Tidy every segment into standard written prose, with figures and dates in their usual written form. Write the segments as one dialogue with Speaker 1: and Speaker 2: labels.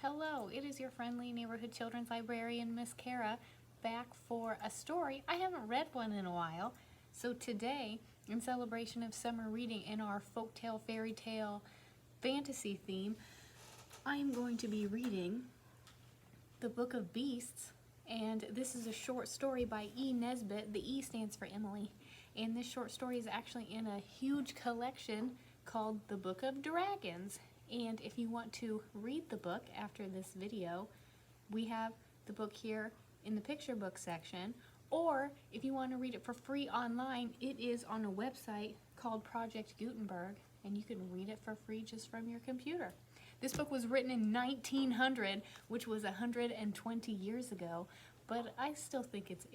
Speaker 1: Hello, it is your friendly neighborhood children's librarian, Miss Cara, back for a story. I haven't read one in a while, so today, in celebration of summer reading in our folktale, fairy tale, fantasy theme, I am going to be reading the Book of Beasts, and this is a short story by E. Nesbit. The E stands for Emily, and this short story is actually in a huge collection called the Book of Dragons. And if you want to read the book after this video, we have the book here in the picture book section, or if you want to read it for free online, it is on a website called Project Gutenberg, and you can read it for free just from your computer. This book was written in 1900, which was 120 years ago, but I still think it's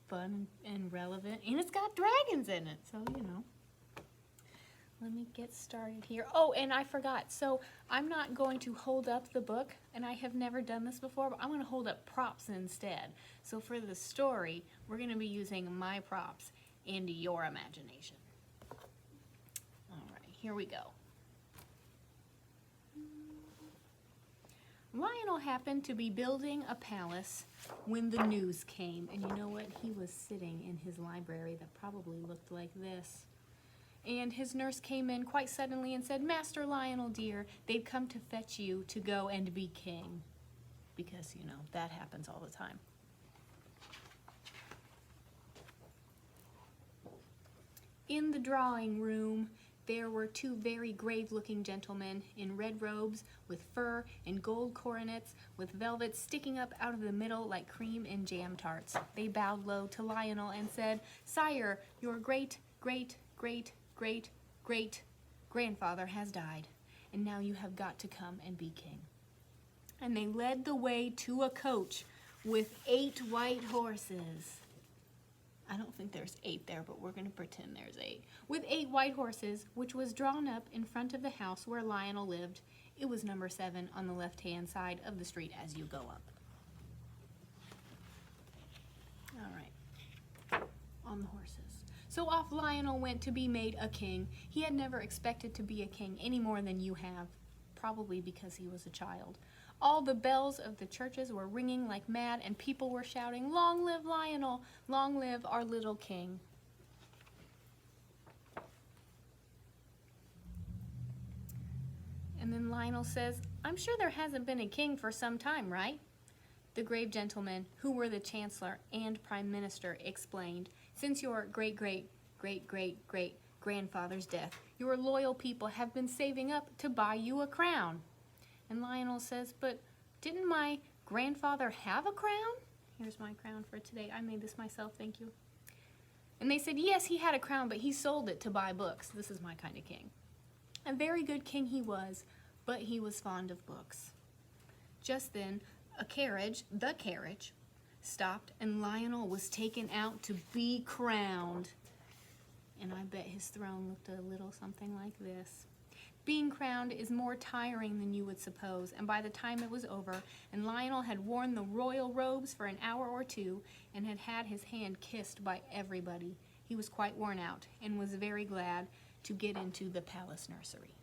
Speaker 1: fun and relevant, and it's got dragons in it, so you know. Let me get started here. Oh, and I forgot. So I'm not going to hold up the book, and I have never done this before, but I'm going to hold up props instead. So for the story, we're going to be using my props and your imagination. All right, here we go. Lionel happened to be building a palace when the news came. And you know what? He was sitting in his library that probably looked like this. And his nurse came in quite suddenly and said, "Master Lionel, dear, they've come to fetch you to go and be king." Because, you know, that happens all the time. In the drawing room, there were two very grave-looking gentlemen in red robes with fur and gold coronets with velvet sticking up out of the middle like cream in jam tarts. They bowed low to Lionel and said, "Sire, your great-great-great-great-great-grandfather has died, and now you have got to come and be king." And they led the way to a coach with 8 white horses. I don't think there's 8 there, but we're going to pretend there's 8. With 8 white horses, which was drawn up in front of the house where Lionel lived. It was number 7 on the left-hand side of the street as you go up. All right, on the horses. So off Lionel went to be made a king. He had never expected to be a king any more than you have, probably because he was a child. All the bells of the churches were ringing like mad, and people were shouting, "Long live Lionel! Long live our little king!" And then Lionel says, "I'm sure there hasn't been a king for some time, right?" The grave gentlemen, who were the chancellor and prime minister, explained, "Since your great-great-great-great-grandfather's death, your loyal people have been saving up to buy you a crown." And Lionel says, "But didn't my grandfather have a crown?" Here's my crown for today. I made this myself, thank you. And they said, "Yes, he had a crown, but he sold it to buy books." This is my kind of king. A very good king he was, but he was fond of books. Just then, the carriage, stopped, and Lionel was taken out to be crowned. And I bet his throne looked a little something like this. Being crowned is more tiring than you would suppose, and by the time it was over, and Lionel had worn the royal robes for an hour or two, and had had his hand kissed by everybody, he was quite worn out, and was very glad to get into the palace nursery.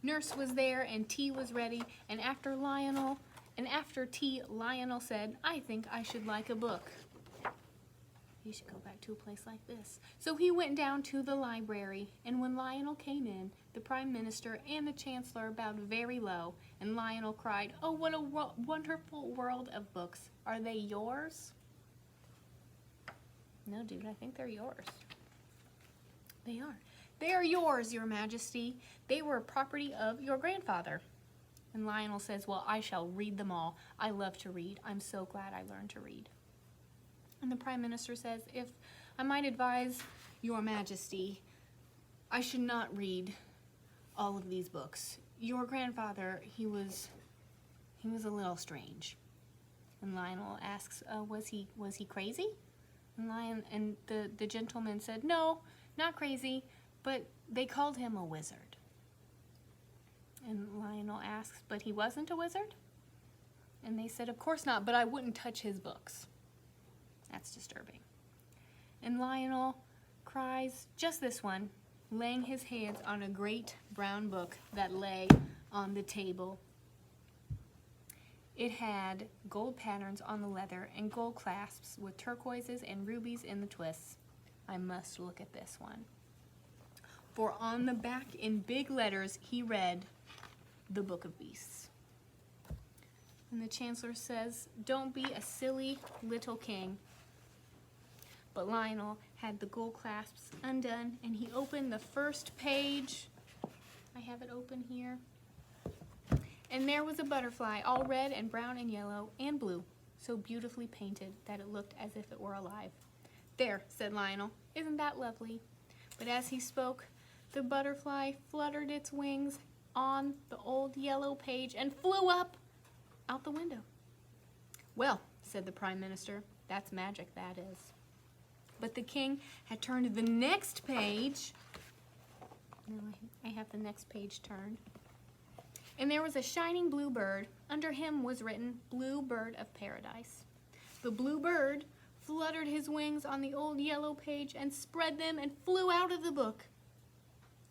Speaker 1: Nurse was there, and tea was ready, and after tea, Lionel said, "I think I should like a book. You should go back to a place like this." So he went down to the library, and when Lionel came in, the prime minister and the chancellor bowed very low, and Lionel cried, "Oh, what a wonderful world of books. Are they yours?" "No, dude, I think they're yours." "They are." "They are yours, your majesty. They were property of your grandfather." And Lionel says, "Well, I shall read them all. I love to read. I'm so glad I learned to read." And the prime minister says, "If I might advise your majesty, I should not read all of these books. Your grandfather, he was a little strange." And Lionel asks, was he crazy?" And the gentleman said, "No, not crazy, but they called him a wizard." And Lionel asks, "But he wasn't a wizard?" And they said, "Of course not, but I wouldn't touch his books." That's disturbing. And Lionel cries, "Just this one. laying his hands on a great brown book that lay on the table. It had gold patterns on the leather and gold clasps with turquoises and rubies in the twists. I must look at this one. For on the back in big letters he read, "The Book of Beasts." And the Chancellor says, "Don't be a silly little king." But Lionel had the gold clasps undone, and he opened the first page. I have it open here. And there was a butterfly, all red and brown and yellow and blue, so beautifully painted that it looked as if it were alive. "There," said Lionel, "isn't that lovely?" But as he spoke, the butterfly fluttered its wings on the old yellow page and flew up out the window. "Well," said the Prime Minister, "that's magic, that is." But the king had turned to the next page. Now I have the next page turned. And there was a shining blue bird. Under him was written, "Blue Bird of Paradise." The blue bird fluttered his wings on the old yellow page and spread them and flew out of the book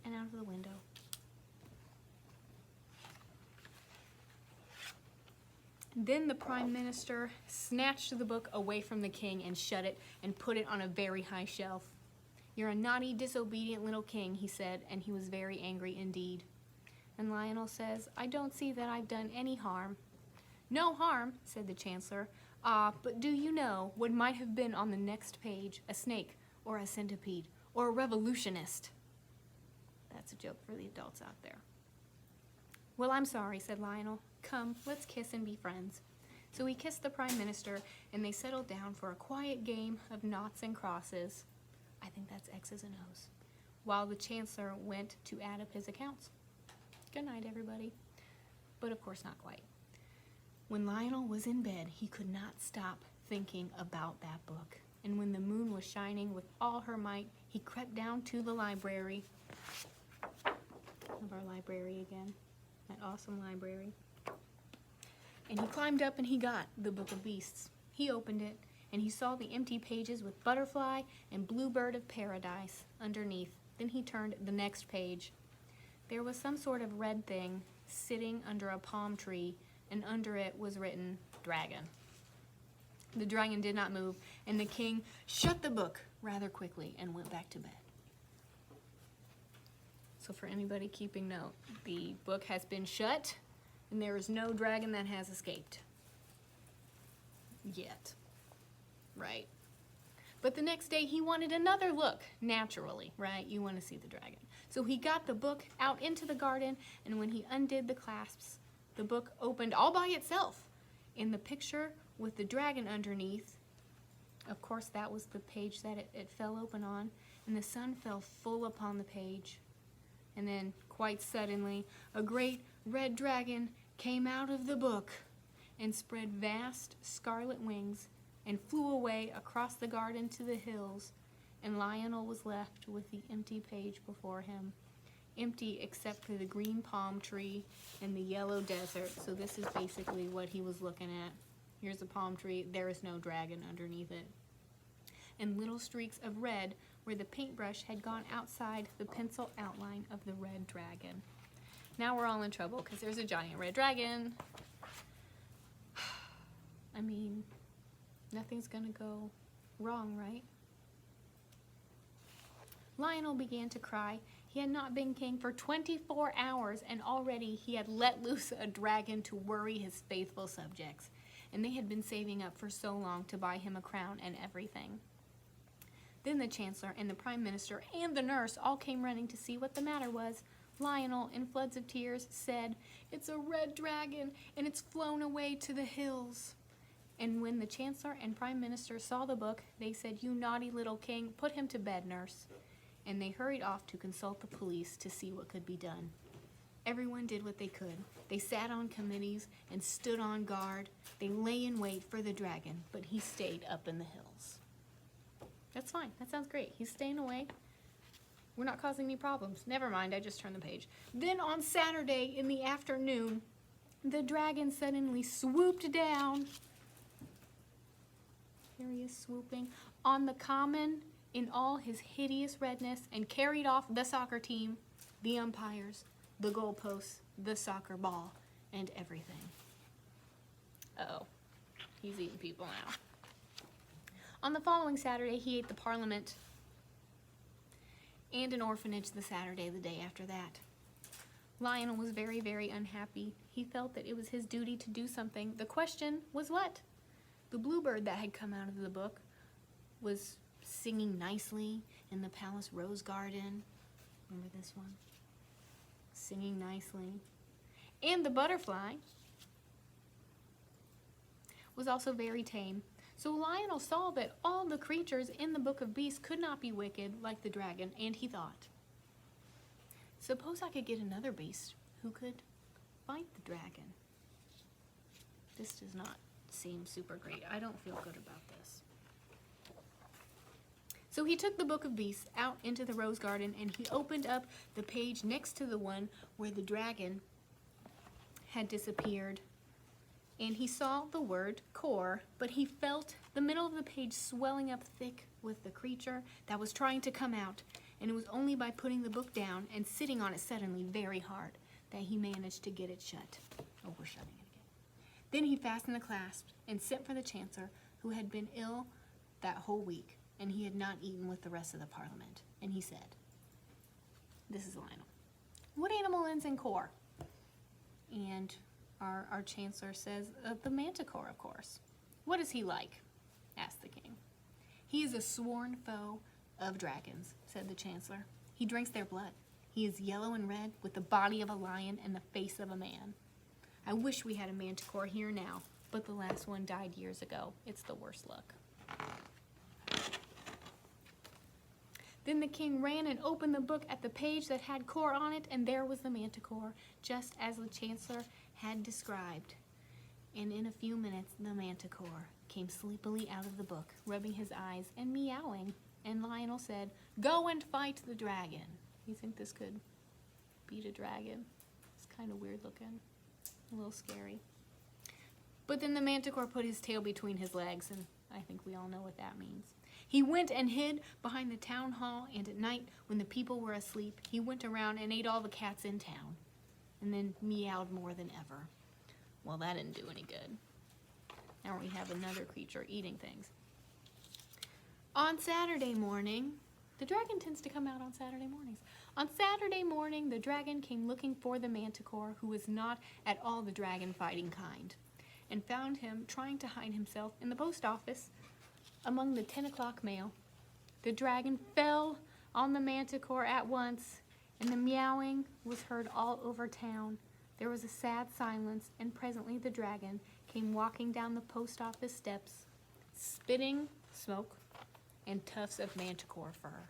Speaker 1: and out of the window. Then the Prime Minister snatched the book away from the king and shut it and put it on a very high shelf. "You're a naughty, disobedient little king," he said, and he was very angry indeed. And Lionel says, "I don't see that I've done any harm." "No harm," said the Chancellor. "Ah, but do you know what might have been on the next page? A snake, or a centipede, or a revolutionist." That's a joke for the adults out there. "Well, I'm sorry," said Lionel. "Come, let's kiss and be friends." So he kissed the Prime Minister, and they settled down for a quiet game of noughts and crosses. I think that's X's and O's. While the Chancellor went to add up his accounts. Good night, everybody. But of course not quite. When Lionel was in bed, he could not stop thinking about that book. And when the moon was shining with all her might, he crept down to the library. Of our library again. That awesome library. And he climbed up and he got the Book of Beasts. He opened it and he saw the empty pages with butterfly and blue bird of paradise underneath. Then he turned the next page. There was some sort of red thing sitting under a palm tree, and under it was written, "Dragon." The dragon did not move, and the king shut the book rather quickly and went back to bed. So for anybody keeping note, the book has been shut, and there is no dragon that has escaped. Yet. Right? But the next day he wanted another look, naturally, right? You want to see the dragon. So he got the book out into the garden, and when he undid the clasps, the book opened all by itself. In the picture with the dragon underneath, of course that was the page that it fell open on, and the sun fell full upon the page. And then, quite suddenly, a great red dragon came out of the book and spread vast scarlet wings and flew away across the garden to the hills, and Lionel was left with the empty page before him. Empty except for the green palm tree and the yellow desert. So this is basically what he was looking at. Here's a palm tree. There is no dragon underneath it. And little streaks of red where the paintbrush had gone outside the pencil outline of the red dragon. Now we're all in trouble because there's a giant red dragon. I mean, nothing's gonna go wrong, right? Lionel began to cry. He had not been king for 24 hours, and already he had let loose a dragon to worry his faithful subjects. And they had been saving up for so long to buy him a crown and everything. Then the Chancellor and the Prime Minister and the nurse all came running to see what the matter was. Lionel, in floods of tears, said, "It's a red dragon, and it's flown away to the hills." And when the Chancellor and Prime Minister saw the book, they said, "You naughty little king, put him to bed, nurse." And they hurried off to consult the police to see what could be done. Everyone did what they could. They sat on committees and stood on guard. They lay in wait for the dragon, but he stayed up in the hills. That's fine. That sounds great. He's staying away. We're not causing any problems. Never mind, I just turned the page. Then on Saturday in the afternoon, the dragon suddenly swooped down. Here he is swooping on the common in all his hideous redness and carried off the soccer team, the umpires, the goalposts, the soccer ball, and everything. Uh-oh, he's eating people now. On the following Saturday, he ate the Parliament and an orphanage the Saturday the day after that. Lionel was very, very unhappy. He felt that it was his duty to do something. The question was what? The bluebird that had come out of the book was singing nicely in the palace rose garden. Remember this one? Singing nicely. And the butterfly was also very tame. So Lionel saw that all the creatures in the Book of Beasts could not be wicked like the dragon, and he thought, suppose I could get another beast who could fight the dragon. This does not seem super great. I don't feel good about this. So he took the Book of Beasts out into the rose garden, and he opened up the page next to the one where the dragon had disappeared. And he saw the word core, but he felt the middle of the page swelling up thick with the creature that was trying to come out. And it was only by putting the book down and sitting on it suddenly very hard that he managed to get it shut. Oh, we're shutting it again. Then he fastened the clasp and sent for the Chancellor, who had been ill that whole week, and he had not eaten with the rest of the Parliament. And he said, this is Lionel. What animal ends in core? And our Chancellor says, the manticore, of course. What is he like? Asked the king. He is a sworn foe of dragons, said the Chancellor. He drinks their blood. He is yellow and red, with the body of a lion and the face of a man. I wish we had a manticore here now, but the last one died years ago. It's the worst luck. Then the king ran and opened the book at the page that had core on it, and there was the manticore, just as the Chancellor had described. And in a few minutes, the manticore came sleepily out of the book, rubbing his eyes and meowing. And Lionel said, go and fight the dragon. You think this could beat a dragon? It's kind of weird looking, a little scary. But then the manticore put his tail between his legs, and I think we all know what that means. He went and hid behind the town hall, and at night, when the people were asleep, he went around and ate all the cats in town, and then meowed more than ever. Well, that didn't do any good. Now we have another creature eating things. On Saturday morning, the dragon tends to come out on Saturday mornings. On Saturday morning, the dragon came looking for the manticore, who was not at all the dragon fighting kind, and found him trying to hide himself in the post office among the 10 o'clock mail. The dragon fell on the manticore at once, and the meowing was heard all over town. There was a sad silence, and presently the dragon came walking down the post office steps, spitting smoke and tufts of manticore fur.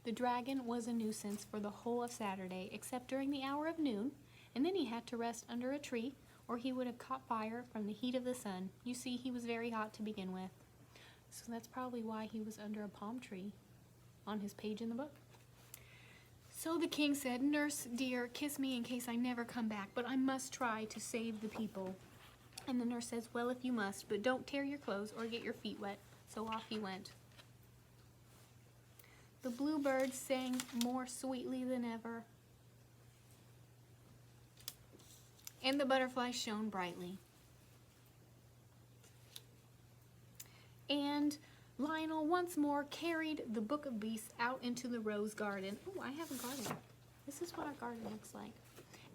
Speaker 1: The dragon was a nuisance for the whole of Saturday, except during the hour of noon, and then he had to rest under a tree, or he would have caught fire from the heat of the sun. You see, he was very hot to begin with. So that's probably why he was under a palm tree on his page in the book. So the king said, nurse, dear, kiss me in case I never come back, but I must try to save the people. And the nurse says, well, if you must, but don't tear your clothes or get your feet wet. So off he went. The bluebird sang more sweetly than ever, and the butterfly shone brightly. And Lionel once more carried the Book of Beasts out into the rose garden. Oh, I have a garden. This is what our garden looks like.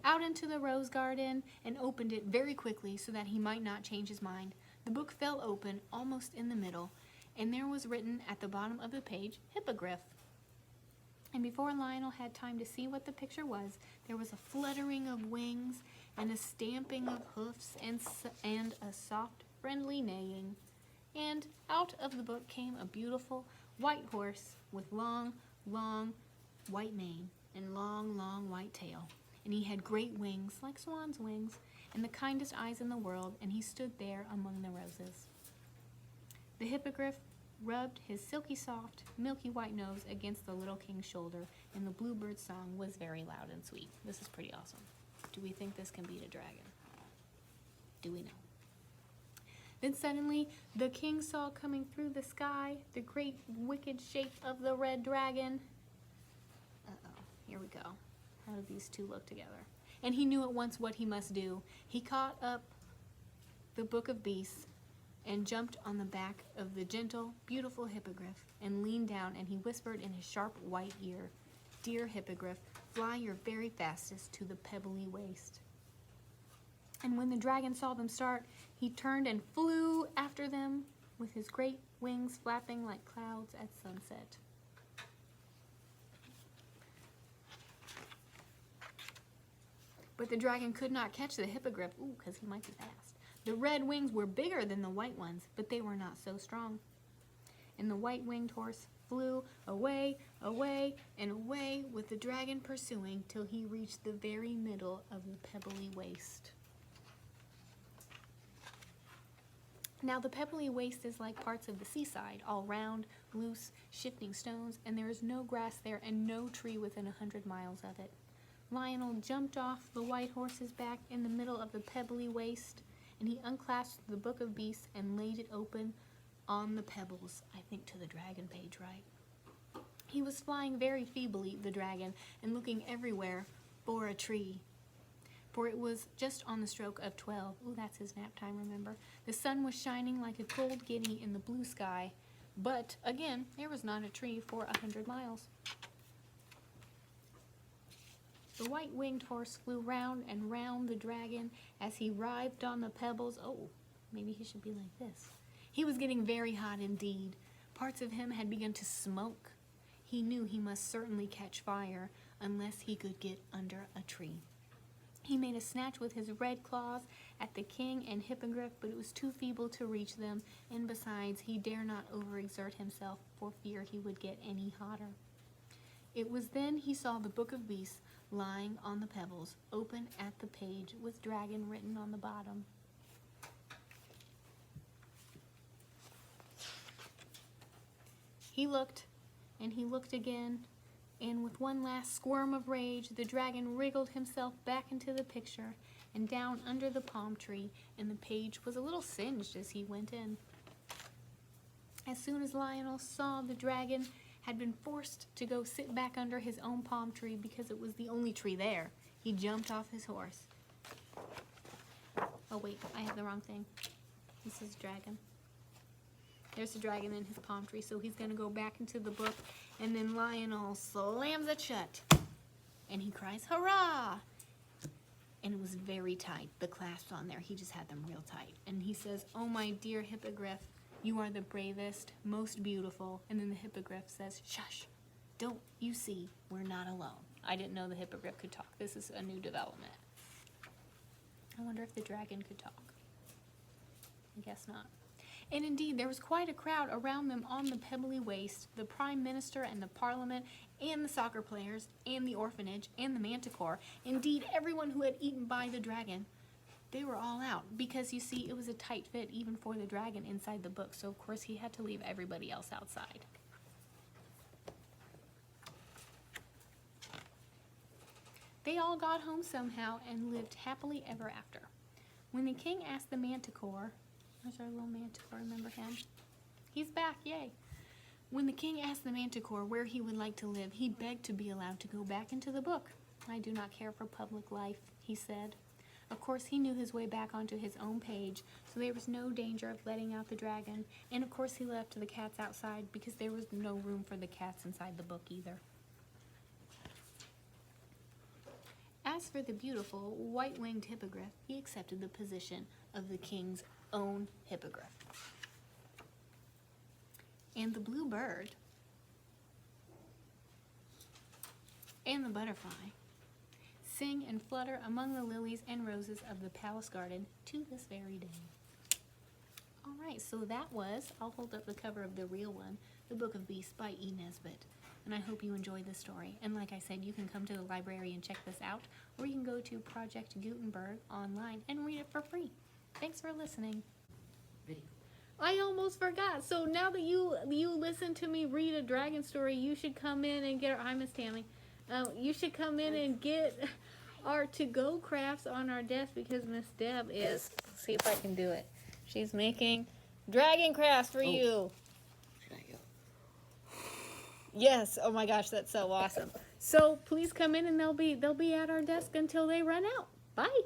Speaker 1: Out into the rose garden and opened it very quickly so that he might not change his mind. The book fell open almost in the middle, and there was written at the bottom of the page, hippogriff. And before Lionel had time to see what the picture was, there was a fluttering of wings and a stamping of hoofs and a soft, friendly neighing. And out of the book came a beautiful white horse with long, long white mane and long, long white tail. And he had great wings, like swan's wings, and the kindest eyes in the world, and he stood there among the roses. The hippogriff rubbed his silky soft, milky white nose against the little king's shoulder, and the bluebird's song was very loud and sweet. This is pretty awesome. Do we think this can beat a dragon? Do we know? Then suddenly the king saw coming through the sky the great wicked shape of the red dragon. Uh-oh, here we go. How do these two look together? And he knew at once what he must do. He caught up the Book of Beasts and jumped on the back of the gentle, beautiful hippogriff and leaned down, and he whispered in his sharp white ear, "Dear hippogriff, fly your very fastest to the pebbly waste." And when the dragon saw them start, he turned and flew after them with his great wings flapping like clouds at sunset. But the dragon could not catch the hippogriff, because he might be fast. The red wings were bigger than the white ones, but they were not so strong. And the white-winged horse flew away, away, and away with the dragon pursuing till he reached the very middle of the pebbly waste. Now the pebbly waste is like parts of the seaside, all round, loose, shifting stones, and there is no grass there and no tree within 100 miles of it. Lionel jumped off the white horse's back in the middle of the pebbly waste, and he unclasped the Book of Beasts and laid it open on the pebbles, I think to the dragon page, right? He was flying very feebly, the dragon, and looking everywhere for a tree. For it was just on the stroke of 12. That's his nap time, remember? The sun was shining like a gold guinea in the blue sky, but, again, there was not a tree for 100 miles. The white-winged horse flew round and round the dragon as he writhed on the pebbles. Oh, maybe he should be like this. He was getting very hot indeed. Parts of him had begun to smoke. He knew he must certainly catch fire unless he could get under a tree. He made a snatch with his red claws at the king and hippogriff, but it was too feeble to reach them, and besides, he dare not overexert himself for fear he would get any hotter. It was then he saw the Book of Beasts lying on the pebbles, open at the page, with dragon written on the bottom. He looked, and he looked again, and with one last squirm of rage, the dragon wriggled himself back into the picture and down under the palm tree, and the page was a little singed as he went in. As soon as Lionel saw the dragon had been forced to go sit back under his own palm tree because it was the only tree there, he jumped off his horse. Oh wait, I have the wrong thing. This is dragon. There's a dragon in his palm tree, so he's going to go back into the book, and then Lionel slams it shut, and he cries, "Hurrah!" And it was very tight, the clasps on there. He just had them real tight. And he says, "Oh, my dear hippogriff, you are the bravest, most beautiful." And then the hippogriff says, "Shush, don't you see, we're not alone." I didn't know the hippogriff could talk. This is a new development. I wonder if the dragon could talk. I guess not. And indeed, there was quite a crowd around them on the pebbly waste, the prime minister and the parliament, and the soccer players, and the orphanage, and the manticore. Indeed, everyone who had eaten by the dragon. They were all out, because you see, it was a tight fit even for the dragon inside the book, so of course he had to leave everybody else outside. They all got home somehow and lived happily ever after. When the king asked the manticore, there's our little manticore, remember him? He's back, yay. When the king asked the manticore where he would like to live, he begged to be allowed to go back into the book. "I do not care for public life," he said. Of course, he knew his way back onto his own page, so there was no danger of letting out the dragon, and of course he left the cats outside because there was no room for the cats inside the book either. As for the beautiful, white-winged hippogriff, he accepted the position of the king's own hippogriff. And the blue bird and the butterfly sing and flutter among the lilies and roses of the palace garden to this very day. Alright, so that was, I'll hold up the cover of the real one, The Book of Beasts by E. Nesbit. And I hope you enjoyed this story. And like I said, you can come to the library and check this out, or you can go to Project Gutenberg online and read it for free. Thanks for listening.
Speaker 2: Video.
Speaker 1: I almost forgot. So now that you listen to me read a dragon story, you should come in and get our, hi Miss Tammy. You should come in and get our to-go crafts on our desk because Miss Deb is, let's see if I can do it. She's making dragon crafts for you.
Speaker 2: Should I go?
Speaker 1: Yes. Oh my gosh, that's so awesome. So please come in, and they'll be at our desk until they run out. Bye.